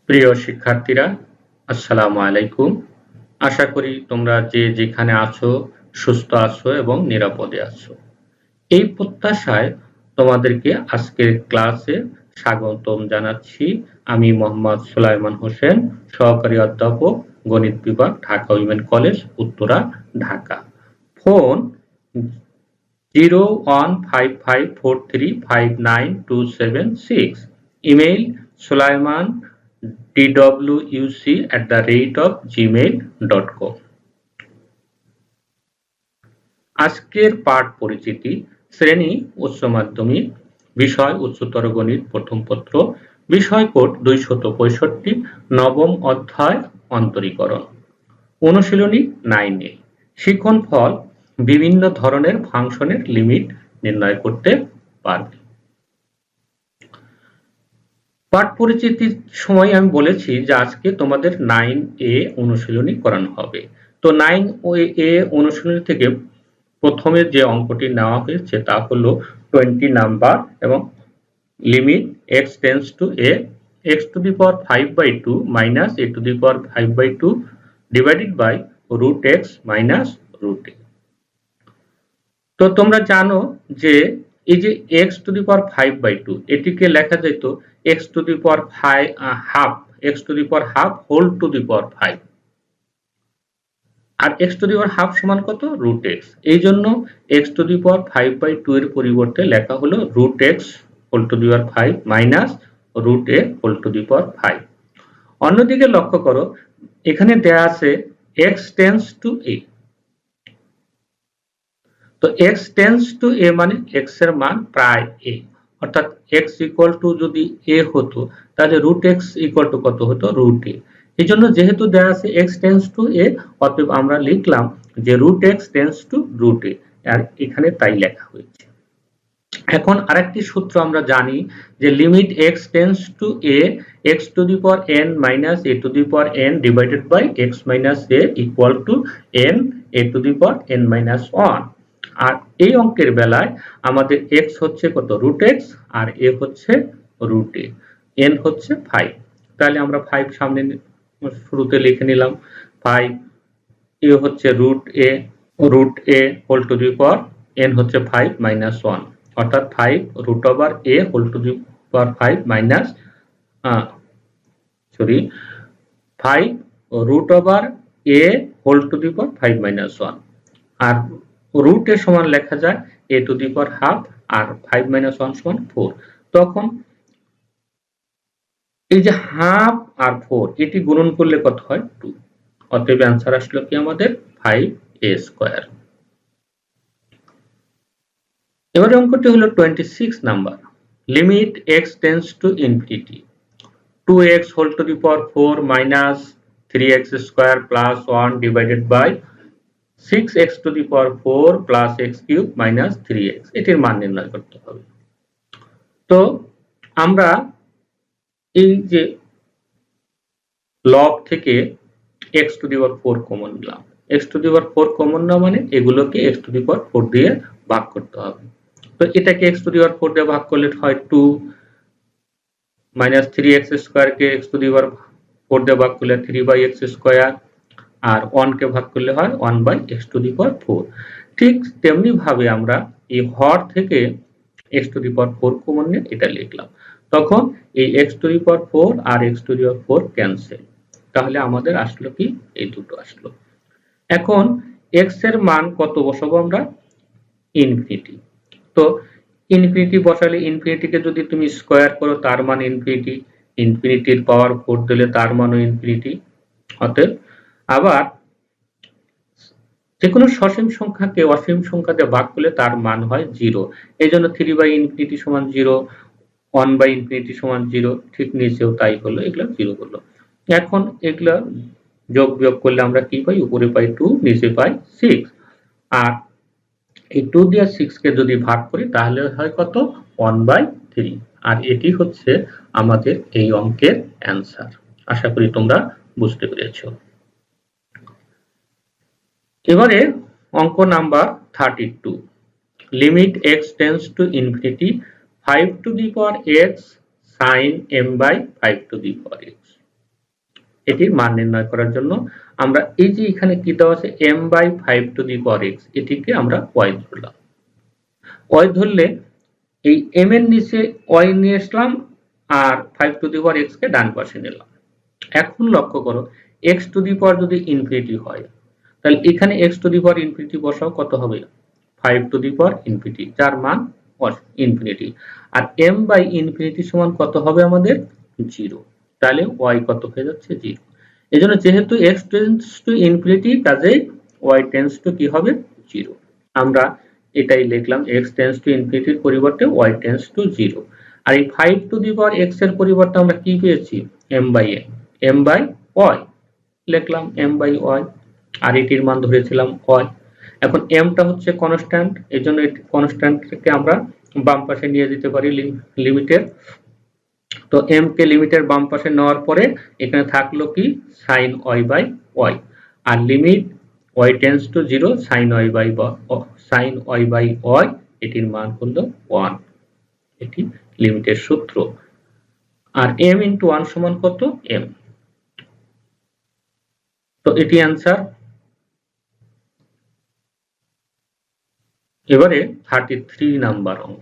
প্রিয় শিক্ষার্থীরা, আসসালামু আলাইকুম। আশা করি তোমরা যে যেখানে আছো সুস্থ আছো এবং নিরাপদে আছো। এই প্রত্যাশায় তোমাদেরকে আজকের ক্লাসে স্বাগতম জানাচ্ছি। আমি মোহাম্মদ সুলাইমান হোসেন, সহকারী অধ্যাপক, গণিত বিভাগ, Dhaka women college, Uttara, Dhaka. Phone 0155435926। Email sulaiman.dwuc@gmail.com। আজকের পাঠ পরিচিতি। শ্রেণী উচ্চ মাধ্যমিক, বিষয় উচ্চতর গণিত, প্রথম পত্র, বিষয় কোড 265, নবম অধ্যায় অন্তরীকরণ। অনুশীলনী 9 শিখন ফল বিভিন্ন ধরনের ফাংশনের লিমিট নির্ণয় করতে পারবে। পাঠ পরিচিতির সময় আমি বলেছি যে আজকে তোমাদের 9A অনুশীলনী করানো হবে। তো 9A অনুশীলনী থেকে প্রথমে যে অঙ্কটি নেওয়া হয়েছে তা হলো 20 নাম্বার এবং limit x tends two a x to the power 5/2 minus a to the power 5/2 divided by root x minus root a। তো তোমরা জানো যে এই যে x to the power 5/2 এটিকে লেখা যেত x to the power 5 half, x to the power half whole to the power 5, R x to the power half সমান কত? root x। এই জন্য x to the power 5/2 এর পরিবর্তে লেখা হলো root x whole to the power 5 minus root a whole to the power 5। অন্যদিকে লক্ষ্য করো, এখানে দেয়া আছে x tends to a। তো x tends to a মানে x এর মান প্রায় a, অর্থাৎ x equal to যদি a হতো তাহলে root x equal to কত হতো? root a। এই জন্য যেহেতু দেয়া আছে x tends to a, অতএব আমরা লিখলাম যে root x tends to root a, আর এখানে তাই লেখা হয়েছে। এখন আরেকটি সূত্র আমরা জানি যে limit x tends to a x to the power n minus a to the power n divided by x minus a equal to n a to the power n minus 1। আর এই অঙ্কের বেলায় আমাদের x হচ্ছে কত? root x, R a হচ্ছে root a, n হচ্ছে 5। তাহলে আমরা 5 সামনে শুরুতে লিখে নিলাম। 5 a হচ্ছে root a whole to the power n হচ্ছে 5 minus 1, অর্থাৎ 5 root over a whole to the power 5 minus 5 root over a whole to the power 5 minus 1। R root a সমান লেখা যায় a to the power half, R 5 minus 1 সমান 4। তখন এই যে half আর 4 এটি গুণন করলে কত হয়? 2। অতএব অ্যান্সার আসলো কি আমাদের? 5a square. এবারে অঙ্কটি হলো 26 number. Limit x tends to infinity 2x whole to the power 4 minus 3x square plus 1 divided by 6x to the power 4 plus x cube minus 3x, এটির মান নির্ণয় করতে হবে। তো আমরা এই যে লব থেকে x to the power 4 common নিলাম। x to the power 4 common না মানে এগুলোকে x to the power 4 দিয়ে ভাগ করতে হবে। তো এটাকে x to the power 4 দিয়ে ভাগ করলে হয় 2 minus 3x square K x to the power 4 দিয়ে ভাগ করলে 3/x square, আর 1 কে ভাগ করলে হয় 1/x to the power 4। ঠিক তেমনি ভাবে আমরা এই হর থেকে x to the power 4 common নিয়ে এটা লিখলাম। তখন এই x to the power 4 আর x to the power 4 cancel, তাহলে আমাদের আসলো কি? এই দুটো আসলো। এখন x এর মান কত বসাবো আমরা? ইনফিনিটি। তো ইনফিনিটি বসালে ইনফিনিটিকে যদি তুমি স্কয়ার করো তার মান ইনফিনিটি, ইনফিনিটির পাওয়ার 4 দিলে তার মানও ইনফিনিটি। অতএব আবার যে কোনো সসীম সংখ্যাকে অসীম সংখ্যা দিয়ে ভাগ করলে তার মান হয় 0। এই জন্য 3/infinity সমান 0, 1/infinity সমান 0, ঠিক নিচেও তাই হলো, এগুলো 0 হলো। এখন এগুলো যোগ বিয়োগ করলে আমরা কি পাই? উপরে পাই 2, নিচে পাই 6, আর এই 2 দিয়ে 6 কে যদি ভাগ করি তাহলে হয় কত? 1/3। আর এটি হচ্ছে আমাদের এই অঙ্কের অ্যান্সার। আশা করি তোমরা বুঝতে পেরেছো। এবারে অঙ্ক number 32। Limit x tends to infinity 5 to the power x sin m by 5 to the power x। এটির মান নির্ণয় করার জন্য আমরা এই যে এখানে কি দেওয়া আছে m/5 to the power x, এটিকে আমরা y ধরলাম। y ধরলে এই m এর নিচে y নিয়ে আসলাম আর 5 টু দি পাওয়ার x কে ডান পাশে নিলাম। এখন লক্ষ্য করো x টু দি পাওয়ার যদি ইনফিনিটি হয় তাহলে এখানে x to the power infinity বসাও, কত হবে 5 টু দি পাওয়ার ইনফিনিটি, যার মান ইনফিনিটি। আর m বাই ইনফিনিটি সমান কত হবে আমাদের 0, তাহলে y কত হয়ে যাচ্ছে 0। এজন্য যেহেতু x টেন্ডস টু ইনফিনিটি কাজেই y টেন্ডস টু কি হবে 0। আমরা এটাই লিখলাম, x টেন্ডস টু ইনফিনিটির পরিবর্তে y টেন্ডস টু 0। আর এই 5 টু দি পাওয়ার x এর পরিবর্তে আমরা কি পেয়েছি m বাই y লিখলাম, m বাই y, আর এটির মান ধরেছিলাম y। এখন m টা হচ্ছে কনস্ট্যান্ট, এজন্য এই কনস্ট্যান্টকে আমরা বাম পাশে নিয়ে যেতে পারি লিমিটের। তো m কে লিমিটের বাম পাশে নেওয়ার পরে এখানে থাকলো কি sin y বাই y, আর limit y tends to 0 sin y by y, এটির মান হলো 1, এটি লিমিটের সূত্র। আর m ইনটু 1 সমান কত m, তো এটি অ্যান্সার। এবারে 33 নাম্বার অঙ্ক,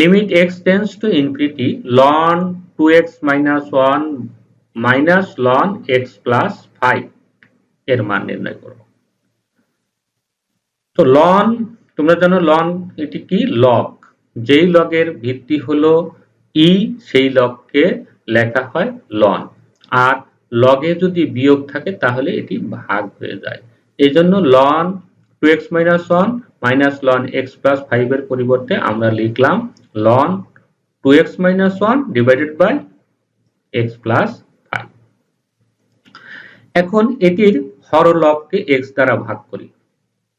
limit x tends to infinity ln 2x minus 1 minus ln x plus 5 এর মান নির্ণয় করো। তো ln তোমরা জানো ln এটি কি লগ, যেই লগের ভিত্তি হলো e সেই লগকে লেখা হয় ln, আর লগে যদি বিয়োগ থাকে তাহলে এটি ভাগ হয়ে যায়। এইজন্য ln 2x minus 1 minus ln x plus 5 এর পরিবর্তে আমরা লিখলাম ln 2x minus 1 divided by x plus 5। এখন এটির হরলবকে x দ্বারা ভাগ করি,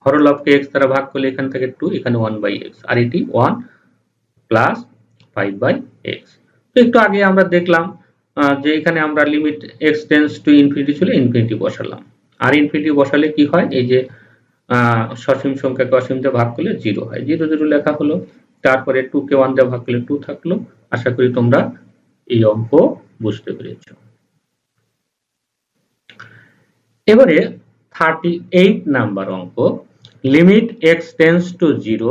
হরলবকে x দ্বারা ভাগ করলে এখান থেকে 2, এখানে 1 বাই x, আর এটি 1 প্লাস 5 বাই x। তো একটু আগে আমরা দেখলাম যে এখানে আমরা limit x tends to infinity ছিল, ইনফিনিটি বসালাম, আর ইনফিনিটি বসালে কি হয় এই যে সসীম সংখ্যাকে অসীম দিয়ে ভাগ করলে 0 হয়, 0 0 লেখা হলো। তারপরে 2 কে 1 দিয়ে ভাগ করলে 2 থাকলো। আশা করি তোমরা এই অঙ্ক বুঝতে পেরেছো। এবারে 38 নাম্বার অঙ্ক, limit x tends to 0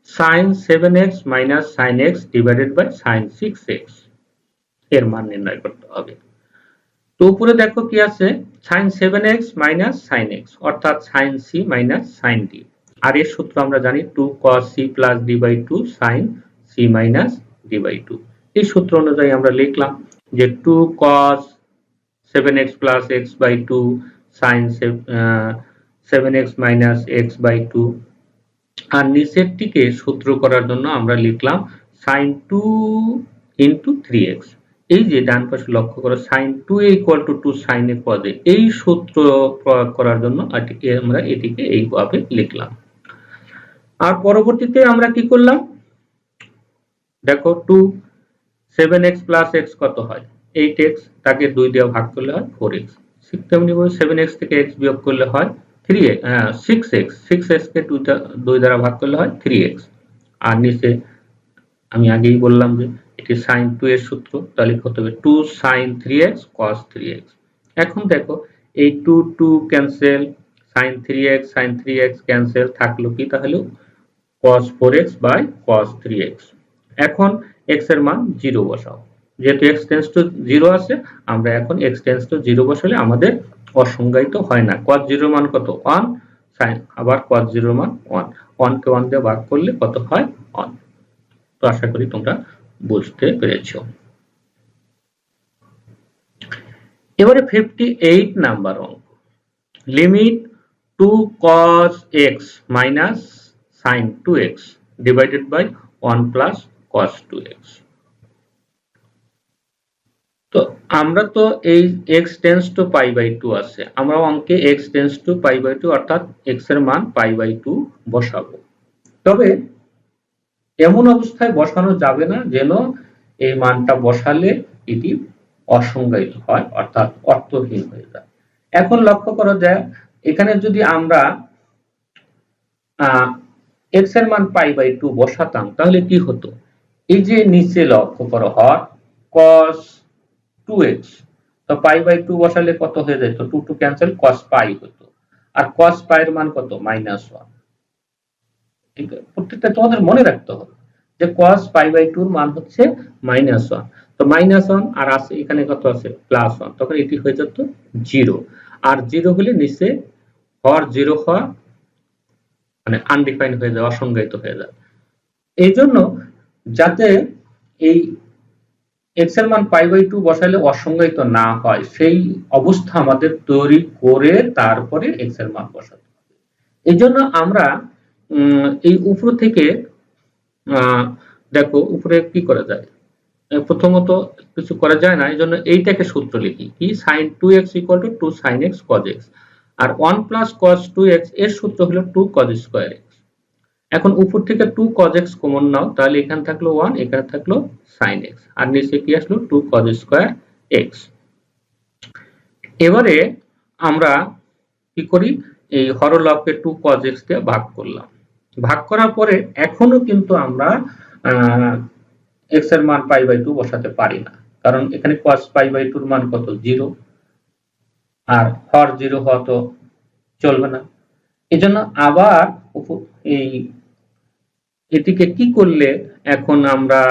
sin 7x minus sin x divided by sin 6x এর মান নির্ণয় করতে হবে। তো উপরে দেখো কি আছে sin 7x minus sin x অর্থাৎ sin c minus sin d, আর এর সূত্র আমরা জানি 2 cos c plus d by 2 sin c minus d by 2। এই সূত্র অনুযায়ী আমরা লিখলাম যে 2 cos 7x plus x by 2 sin 7x minus x by 2, আর নিচেরটিকে সূত্র করার জন্য আমরা লিখলাম sin 2 into 3x। এই যে ডান পাশে লক্ষ্য করো sin 2a equal to 2 sin a cos a, এই সূত্র প্রয়োগ করার জন্য আমরা এটিকে এইভাবে লিখলাম। আর পরবর্তীতে আমরা কি করলাম দেখো 2 7x plus x কত হয় 8x, তাকে 2 দিয়ে ভাগ করলে হয় 4x, তেমনি ভাবে 7x থেকে x বিয়োগ করলে হয় 6x, 6x কে 2 দ্বারা ভাগ করলে হয় 3x, আর নিচে আমি আগেই বললাম যে এটি sin 2 এর সূত্র, তাহলে কত হবে 2 sin 3x cos 3x। এখন দেখো এই 2 2 ক্যান্সেল, sin 3x ক্যান্সেল, থাকলো কি তাহলে cos 4x by cos 3x। এখন x এর মান 0 বসাও, যেহেতু x টেন্ডস টু 0 আছে আমরা এখন x টেন্ডস টু 0 বসালে আমাদের অসংজ্ঞায়িত হয় না। cos 0 এর মান কত 1, sin আবার cos 0 এর মান 1, 1 কে 1 দিয়ে ভাগ করলে কত হয় 1। তো আশা করি তোমরা বুঝতে পেরেছো। এবারে 58 নাম্বার অঙ্ক, limit 2 cos x minus sin 2x divided by 1 plus cos 2x। তো আমরা তো এই x tends to pi by 2 আছে, আমরা অঙ্কে x tends to pi by 2 অর্থাৎ x এর মান পাই বাই 2 বসাবো। তবে এমন অবস্থায় বসানো যাবে না যেন এই মানটা বসালে এটি অসংজ্ঞায়িত হয় অর্থাৎ অর্থহীন হয়ে যায়। এখন লক্ষ্য করো যে এখানে যদি আমরা x এর মান পাই বাই 2 বসাতাম তাহলে কি হতো, এই যে নিচে লক্ষ্য করো হয় cos 2x, তো π/2 বসালে কত হয়ে যেত, 2 টু ক্যান্সেল, cos π হতো। আর cos π এর মান কত, -1। ঠিক আছে, প্রত্যেকটা তোমাদের মনে রাখতে হবে যে cos π/2 এর মান হচ্ছে -1। তো -1 আর আছে এখানে কত আছে, +1, তখন এটি হয়ে যেত 0। আর 0 হলে নিচে হর 0 হওয়া মানে আনডিফাইন্ড হয়ে যায়, অসংজ্ঞায়িত হয়ে যায়। এই জন্য যাতে এই x এর মান π/2 বসালে অসংজ্ঞায়িত না হয়, সেই অবস্থা আমাদের তৈরি করে তারপরে x এর মান বসাতে হবে। এই জন্য আমরা এই উপর থেকে দেখো উপরে কি করা যায়, প্রথমত কিছু করা যায় না, এই জন্য এইটাকে সূত্র লিখি কি, sin 2x = 2 sin x cos x, আর 1 + cos 2x এর সূত্র হলো 2 cos square x। এখন উপর থেকে 2 cos x কমন নাও, তাহলে এখানে থাকলো 1, এখানে থাকলো sin x, আর নিচে কি আসলো 2 cos square x। এবারে আমরা কি করি, এই হরলবকে 2 cos x দিয়ে ভাগ করলাম। ভাগ করার পরে এখনো কিন্তু আমরা x এর মান π/2 বসাতে পারি না, কারণ এখানে cos π/2 এর মান কত, 0, আর হর 0 হওয়া তো চলবে না। এজন্য আবার এটিকে কি করলে এখন আমরা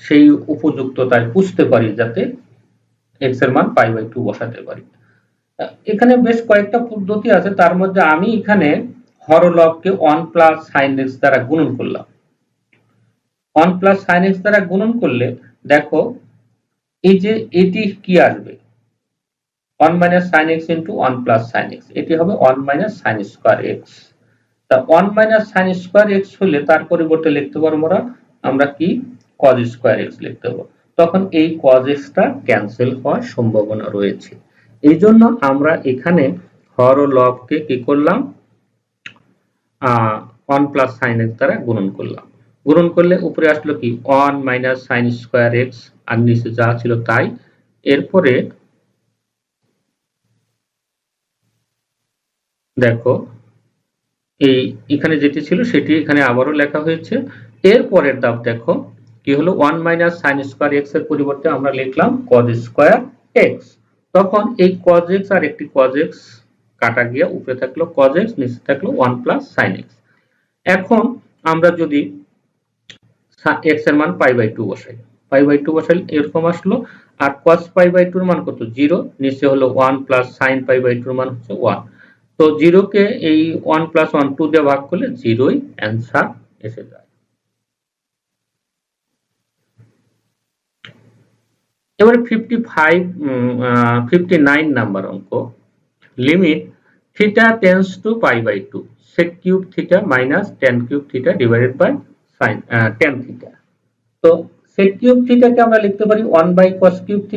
সেই উপযুক্ততায় বুঝতে পারি যাতে x এর মান π/2 বসাতে পারি। এখানে বেশ কয়েকটা পদ্ধতি আছে, তার মধ্যে আমি এখানে হরলবকে 1 + sin x দ্বারা গুণন করলাম। 1 + sin x দ্বারা গুণন করলে দেখো এই যে এটি কি আসবে, 1 - sin x * 1 + sin x, এটি হবে 1 - sin square x। তা 1 - sin square x হলে তার পরিবর্তে লিখতে পারবো আমরা কি, cos square x লিখতে পারবো। তখন এই cos x টা ক্যান্সেল হওয়ার সম্ভাবনা রয়েছে। এই জন্য আমরা এখানে হর ও লবকে কি করলাম, 1 + sin x দ্বারা গুণন করলাম। গুণন করলে উপরে আসলো কি 1 - sin square x, আর নিচে যা ছিল তাই। এরপরে দেখো এই এখানে যেটি ছিল সেটি এখানে আবারও লেখা হয়েছে। এরপরের ধাপ দেখো কি হলো, 1 - sin square x এর পরিবর্তে আমরা লিখলাম cos square x। তখন এই cos x আর একটি cos x কাটা গিয়ে উপরে থাকলো cos x, নিচে থাকলো 1 + sin x। এখন আমরা যদি x এর মান π/2 বসাই, π/2 বসালে এরকম আসলো। আর cos π/2 এর মান কত, 0, নিচে হলো 1 + sin π/2 এর মান হচ্ছে 1। তো 0 কে এই 1 + 1 2 দিয়ে ভাগ করলে 0ই অ্যান্সার এসে যায়। এবারে 59 নাম্বার অঙ্ক, limit θ tends to π/2 sec cube θ minus tan cube θ divided by sin tan θ। তো sec cube θ কে আমরা লিখতে পারি 1/cos cube θ,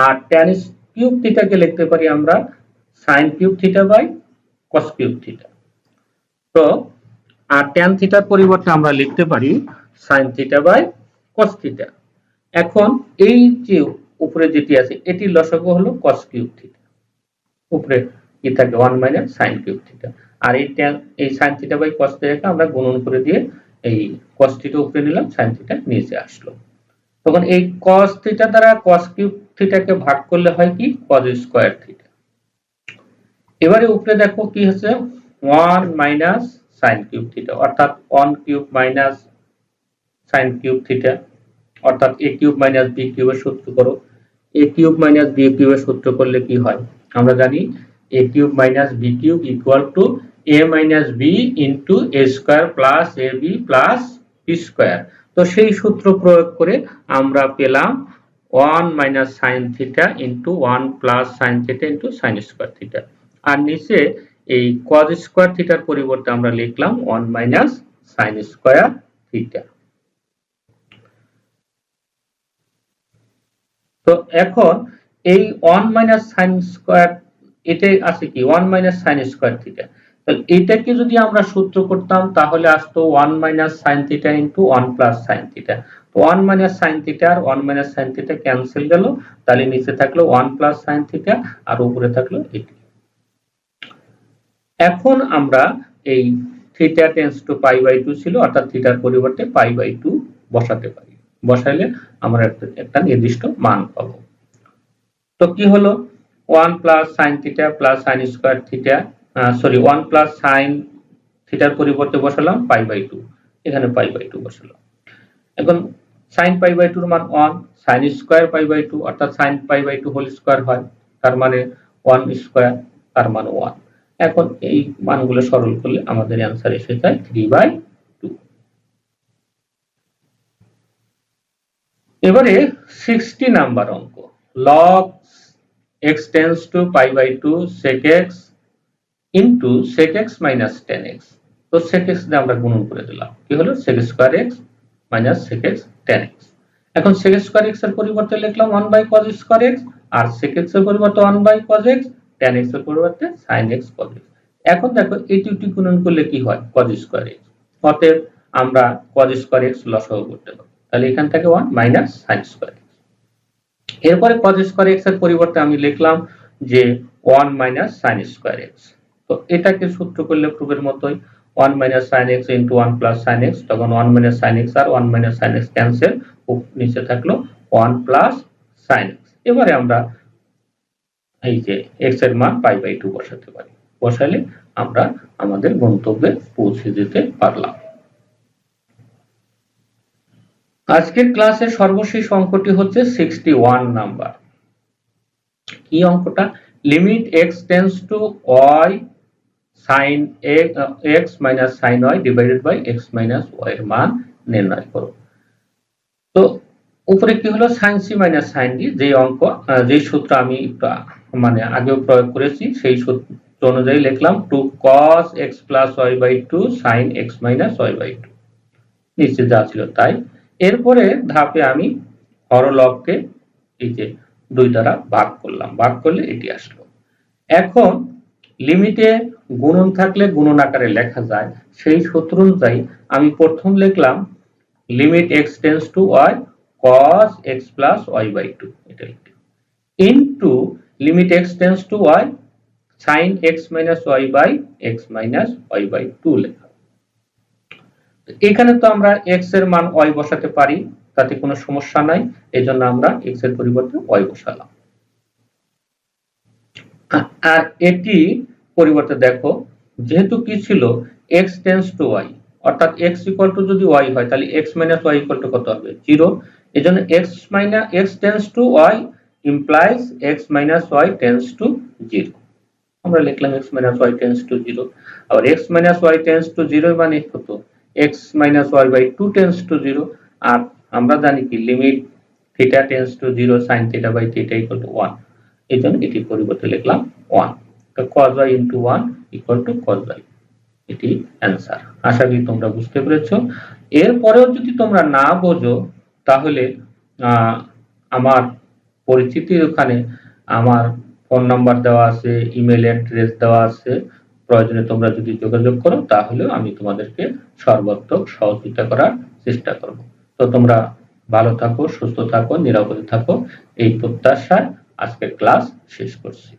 আর tan cube θ কে লিখতে পারি আমরা sin cube θ by cos cube θ। তো আর tan θ এর পরিবর্তে আমরা লিখতে পারি sin θ by cos θ। এখন এই যে উপরে যেটি আছে এটির লসাগু হলো cos cube θ, উপরে কি থাকে 1 - sin cube θ, আর এই sin θ by cos θ কে আমরা গুণন করে দিয়ে এই cos θ উপরে নিলাম, sin θ নিচে আসলো। তখন এই cos θ দ্বারা cos cube θ কে ভাগ করলে হয় কি, cos square θ। এবারে উপরে দেখো কি হচ্ছে 1 - sin cube θ, অর্থাৎ 1 cube minus sin cube θ, অর্থাৎ a cube minus b cube এর সূত্র করো। a cube minus b cube এর সূত্র করলে কি হয়, আমরা জানি a cube minus b cube equal to a minus b into a square plus ab plus b square। তো সেই সূত্র প্রয়োগ করে আমরা পেলাম 1 - sin theta into 1 plus sin theta into sin square theta। আর নিচে এই cos square theta এর পরিবর্তে আমরা লিখলাম 1 - sin square theta। তো এখন এই 1 - sin square এটাই আছে কি 1 - sin square theta। তাহলে এটাকে যদি আমরা সূত্র করতাম তাহলে আসতো 1 - sin theta into 1 plus sin theta। তো 1 - sin theta আর 1 - sin theta ক্যান্সেল গেল, তাহলে নিচে থাকলো 1 plus sin theta আর উপরে থাকলো এটি। এখন আমরা এই theta tends to π/2 ছিল, অর্থাৎ থিটার পরিবর্তে π/2 বসাতে পারি। বসাইলে আমরা একটা নির্দিষ্ট মান পাবো। তো কি হলো, 1 plus sine theta plus sine square theta, 1 plus sign থিটার পরিবর্তে বসালাম পাই বাই 2, এখানে পাই বাই 2 বসালাম। এখন সাইন পাই বাই 2 এর মান 1, সাইন স্কয়ার পাই বাই 2 অর্থাৎ sine pi by 2 whole square হয়, তার মানে 1 স্কয়ার, তার মানে 1। এখন এই মানগুলো সরল করলে আমাদের অ্যানসার এসে যায় 3/2। এবারে 60 নাম্বার অঙ্ক, log x tends to pi by 2 sec x into sec x minus tan x। তো sec x দিয়ে আমরা গুণন করে দিলাম, কি হলো sec square x minus sec x tan x। এখন sec square x এর পরিবর্তে লিখলাম 1 by cos square x, R sec x এর পরিবর্তে 1 by cos x, tan x এর পরিবর্তে sin x cos x। এখন দেখো এই দুটি গুণন করলে কি হয় cos square x, অতএব আমরা cos square x লসাগু করতে পারি, তাহলে এখান থেকে 1 minus sin square x। এরপরে cos square x এর পরিবর্তে আমি লিখলাম যে 1 minus sin square x। তো এটাকে সূত্র করলে প্রুফের মতোই 1 minus sin x into 1 plus sin x, তখন 1 minus sin x আর 1 minus sin x ক্যান্সেল, নিচে থাকলো 1 plus sin x। এবারে আমরা এই যে x এর মান পাই বাই 2 বসাতে পারি, বসালে আমরা আমাদের গন্তব্যে পৌঁছে যেতে পারলাম। আজকের ক্লাসের সর্বশেষ অঙ্কটি হচ্ছে 61 নাম্বার। কি অঙ্কটা? Limit x tends two y sin x minus sin y divided by x minus y এর মান নির্ণয় করো। তো উপরে কি হলো sin c minus sin d, যে অঙ্ক যে সূত্র আমি মানে আগেও প্রয়োগ করেছি সেই সূত্র অনুযায়ী লিখলাম 2 cos x plus y by 2 sin x minus y by 2, নিচে যা ছিল তাই। এরপরে ধাপে আমি হরলবকে এই যে 2 দ্বারা ভাগ করলাম, ভাগ করলে এটি আসলো। এখন লিমিটে গুণন থাকলে গুণন আকারে লেখা যায়, সেই সূত্র অনুযায়ী আমি প্রথম লিখলাম limit x tends two y cos x plus y by 2, এটা লিখলাম, into limit x tends two y sin x minus y by x minus y by 2 লেখা। এখানে তো আমরা x এর মান y বসাতে পারি, তাতে কোনো সমস্যা নাই, এজন্য আমরা x এর পরিবর্তে y বসালাম। আর এটি পরিবর্তে দেখো যেহেতু কি ছিল x টেন্ডস টু y, অর্থাৎ x ইকুয়াল টু যদি y হয় তাহলে x minus y equal to কত হবে 0, এজন্য x tends two y implies x minus y tends to 0, আমরা লিখলাম x minus y tends to 0। আবার x minus y tends to 0 মানে কত x minus y by 2 tends to 0, আর আমরা জানি কি limit theta tends to 0 sin theta by theta equal to 1, এজন্য এটি পরিবর্তে লিখলাম 1। তো cos y into 1 equal to cos y, এটি অ্যানসার। আশা করি তোমরা বুঝতে পেরেছো। এরপরেও যদি তোমরা না বোঝো তাহলে আমার পরিচিতির ওখানে আমার ফোন নাম্বার দেওয়া আছে, ইমেল অ্যাড্রেস দেওয়া আছে, প্রয়োজনে তোমরা যদি যোগাযোগ করো তাহলে আমি তোমাদেরকে সর্বাত্মক সহযোগিতা করার চেষ্টা করব। তো তোমরা ভালো থাকো, সুস্থ থাকো, নিরাপদে থাকো, এই প্রত্যাশায় আজকের ক্লাস শেষ করছি।